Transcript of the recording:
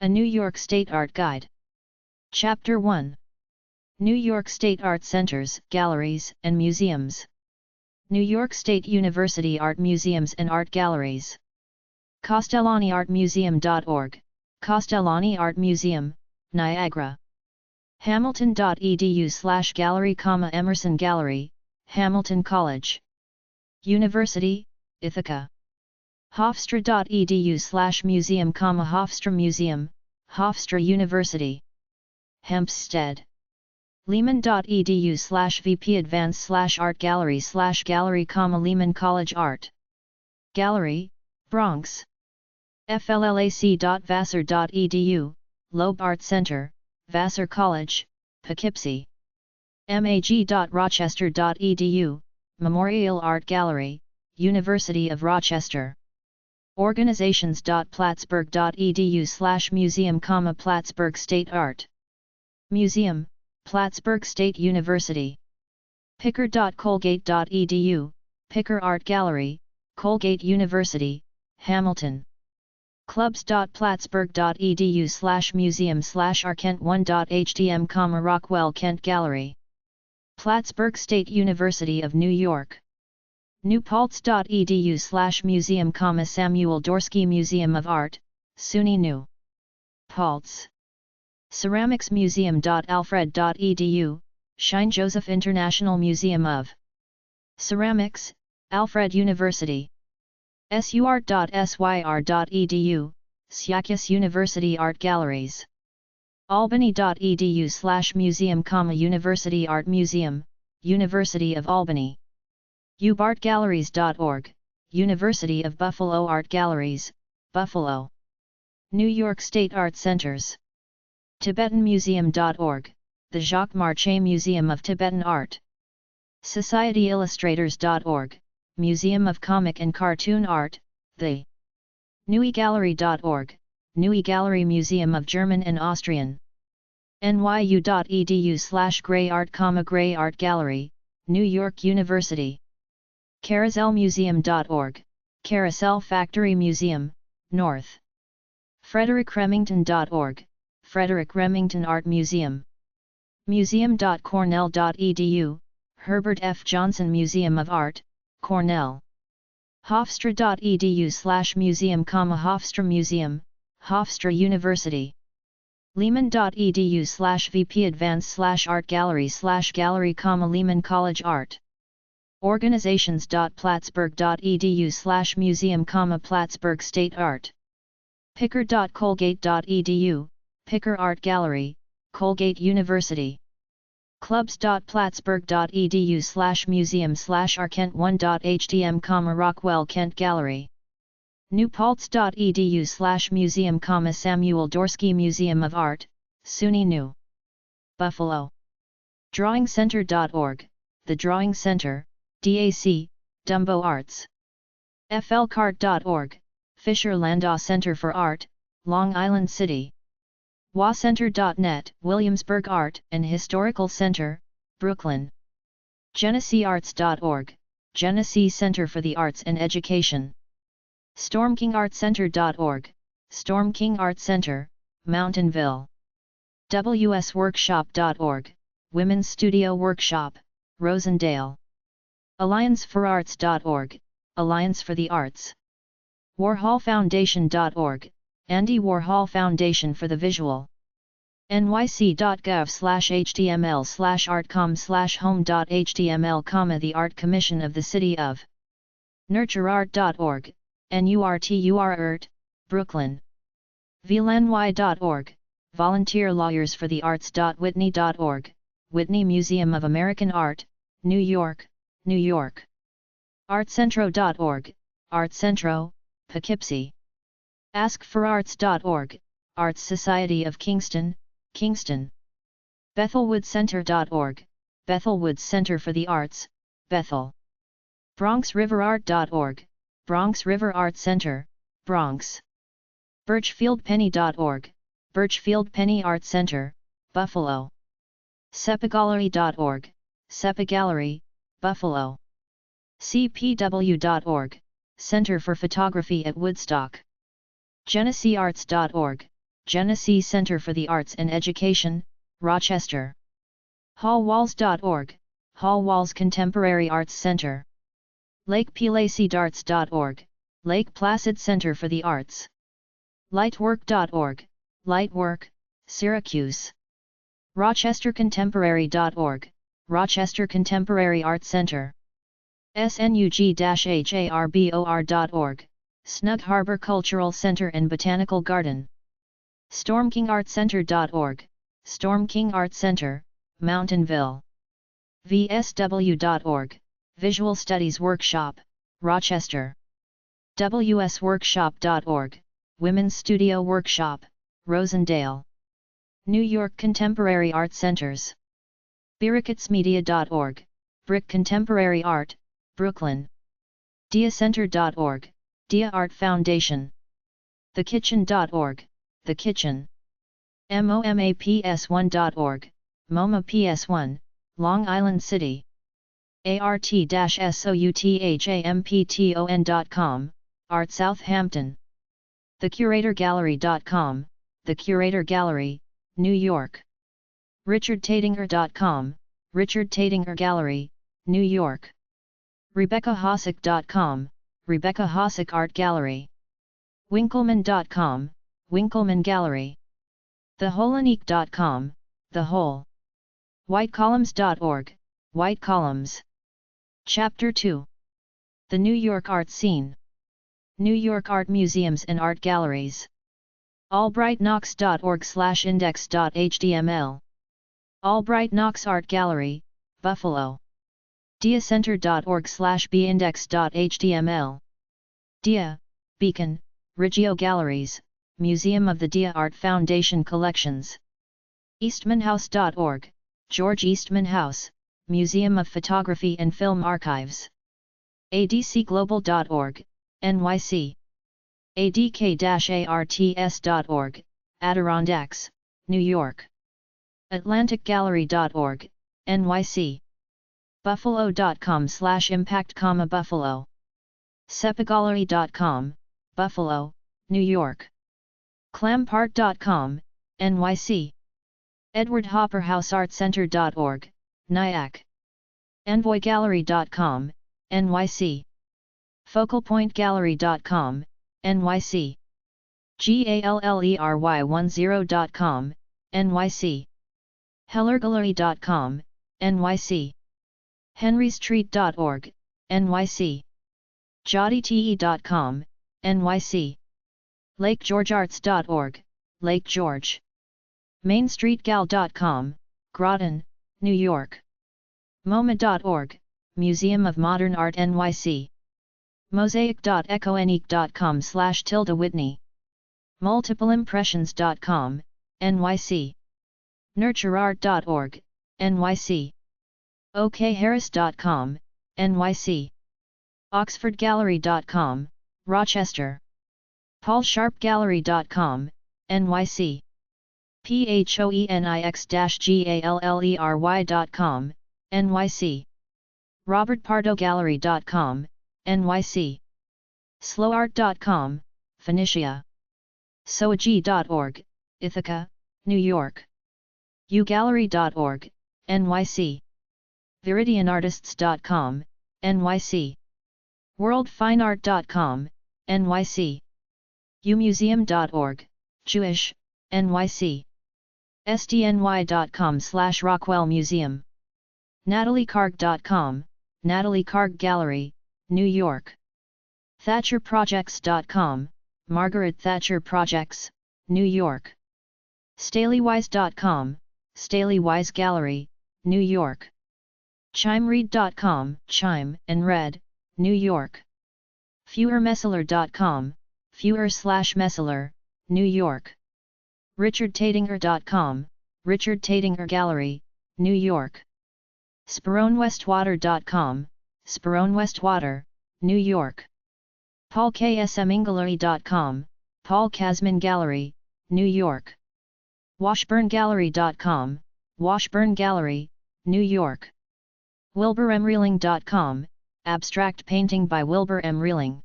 A New York State Art Guide. Chapter 1. New York State Art Centers, Galleries, and Museums. New York State University Art Museums and Art Galleries. CastellaniArtMuseum.org, Castellani Art Museum, Niagara. Hamilton.edu/gallery, Emerson Gallery, Hamilton College. University, Ithaca. Hofstra.edu/museum, Hofstra Museum, Hofstra University. Hempstead. Lehman.edu/vp advanced/art gallery/gallery, Lehman College Art Gallery, Bronx. FLLAC.vassar.edu, Loeb Art Center, Vassar College, Poughkeepsie. mag.rochester.edu, Memorial Art Gallery, University of Rochester. Organizations.plattsburgh.edu/museum, Plattsburgh State Art Museum, Plattsburgh State University. Picker.colgate.edu, Picker Art Gallery, Colgate University, Hamilton. Clubs.plattsburgh.edu/museum/arkent1.htm, Rockwell Kent Gallery. Plattsburgh State University of New York. newpaltz.edu/museum, Samuel Dorsky Museum of Art, SUNY New Paltz. ceramicsmuseum.alfred.edu, Shine Joseph International Museum of Ceramics, Alfred University. surt.syr.edu, Syracuse University Art Galleries. albany.edu/museum, University Art Museum, University of Albany. ubartgalleries.org, University of Buffalo Art Galleries, Buffalo. New York State Art Centers. TibetanMuseum.org, the Jacques Marchais Museum of Tibetan Art. SocietyIllustrators.org, Museum of Comic and Cartoon Art, the. NUIGallery.org, Nui Gallery Museum of German and Austrian. nyu.edu/Grey Art, Grey Art Gallery, New York University. CarouselMuseum.org, Carousel Factory Museum, North. FrederickRemington.org, Frederick Remington Art Museum. Museum.cornell.edu, Herbert F. Johnson Museum of Art, Cornell. Hofstra.edu/museum, Hofstra Museum, Hofstra University. Lehman.edu/vp advanced/art gallery/gallery, Lehman College Art. Organizations.plattsburgh.edu/museum, Plattsburgh State Art. Picker.colgate.edu, Picker Art Gallery, Colgate University. Clubs.plattsburgh.edu/museum/arkent1.htm, Rockwell Kent Gallery. newpaltz.edu/museum, Samuel Dorsky Museum of Art, SUNY New Buffalo. DrawingCenter.org, The Drawing Center, DAC, Dumbo Arts. flcart.org, Fisher Landau Center for Art, Long Island City. wacenter.net, Williamsburg Art and Historical Center, Brooklyn. GeneseeArts.org, Genesee Center for the Arts and Education. StormKingArtCenter.org, Storm King Art Center, Mountainville. WSWorkshop.org, Women's Studio Workshop, Rosendale. AllianceForArts.org, Alliance for the Arts. WarholFoundation.org, Andy Warhol Foundation for the Visual. nyc.gov/html/artcom/home.html, The Art Commission of the City of. NurtureArt.org, NURTURArt, Brooklyn. VLNY.org, Volunteer Lawyers for the Arts.Whitney.org, Whitney Museum of American Art, New York, New York. ArtCentro.org, ArtCentro, Poughkeepsie. AskForArts.org, Arts Society of Kingston, Kingston. BethelWoods.Center.org, Bethelwoods Center for the Arts, Bethel. BronxRiverArt.org, Bronx River Art Center, Bronx. BirchfieldPenny.org, Birchfield Penny Art Center, Buffalo. Sepagallery.org, Sepa Gallery, Buffalo. CPW.org, Center for Photography at Woodstock. GeneseeArts.org, Genesee Center for the Arts and Education, Rochester. Hallwalls.org, Hall Walls Contemporary Arts Center. LakePlacidarts.org, Lake Placid Center for the Arts. Lightwork.org, Lightwork, Syracuse. RochesterContemporary.org, Rochester Contemporary Art Center. SNUG-HARBOR.org, Snug Harbor Cultural Center and Botanical Garden. StormKingArtCenter.org, Storm King Art Center, Mountainville. VSW.org, Visual Studies Workshop, Rochester. WSWorkshop.org, Women's Studio Workshop, Rosendale. New York Contemporary Art Centers. BricketsMedia.org, Brick Contemporary Art, Brooklyn. DiaCenter.org, Dia Art Foundation. TheKitchen.org, The Kitchen. MOMAPS1.org, MoMA PS1, Long Island City. ART-SOUTHAMPTON.com, Art Southampton. TheCuratorGallery.com, The Curator Gallery, New York. RichardTatinger.com, Richard Tatinger Gallery, New York. RebeccaHossick.com, Rebecca Hossick Art Gallery. Winkleman.com, Winkleman Gallery. TheWholeUnique.com, The Whole. WhiteColumns.org, White Columns. Chapter 2. The New York Art Scene. New York Art Museums and Art Galleries. AlbrightKnox.org/index.html. Albright Knox Art Gallery, Buffalo. diacenter.org/bindex.html. Dia, Beacon, Reggio Galleries, Museum of the Dia Art Foundation Collections. Eastmanhouse.org, George Eastman House, Museum of Photography and Film Archives. adcglobal.org, NYC. adk-arts.org, Adirondacks, New York. atlanticgallery.org, NYC. buffalo.com/impact, Buffalo. sepagallery.com, Buffalo, New York. clampart.com, NYC. edwardhopperhouseartcenter.org, Nyack. envoygallery.com, NYC. focalpointgallery.com, NYC. gallery10.com, NYC. hellergallery.com, NYC. henrystreet.org, NYC. jotite.com, NYC. lakegeorgearts.org, Lake George. mainstreetgal.com, Groton, New York. MoMA.org, Museum of Modern Art NYC. mosaic.econique.com/Whitney. multipleimpressions.com, NYC. nurtureart.org, NYC. okharris.com, NYC. oxfordgallery.com, Rochester. paulsharpgallery.com, NYC. phoenix-gallery.com, NYC. robertpardogallery.com, NYC. slowart.com, Phoenicia. soag.org, Ithaca, New York. ugallery.org, NYC. viridianartists.com, NYC. worldfineart.com, NYC. umuseum.org, Jewish, NYC. sdny.com/Rockwell Museum. nataliekarg.com, Natalie Karg Gallery, New York. thatcherprojects.com, Margaret Thatcher Projects, New York. staleywise.com, Staley Wise Gallery, New York. chimeread.com, Chime and Read, New York. fewermessler.com, fewer/Messler, New York. richardtatinger.com, Richard Tatinger Gallery, New York. SperoneWestwater.com, Sperone Westwater, New York. paulksmingalery.com, Paul Kasman Gallery, New York. washburngallery.com, Washburn Gallery, New York. wilburmreeling.com, Abstract Painting by Wilbur M. Reeling.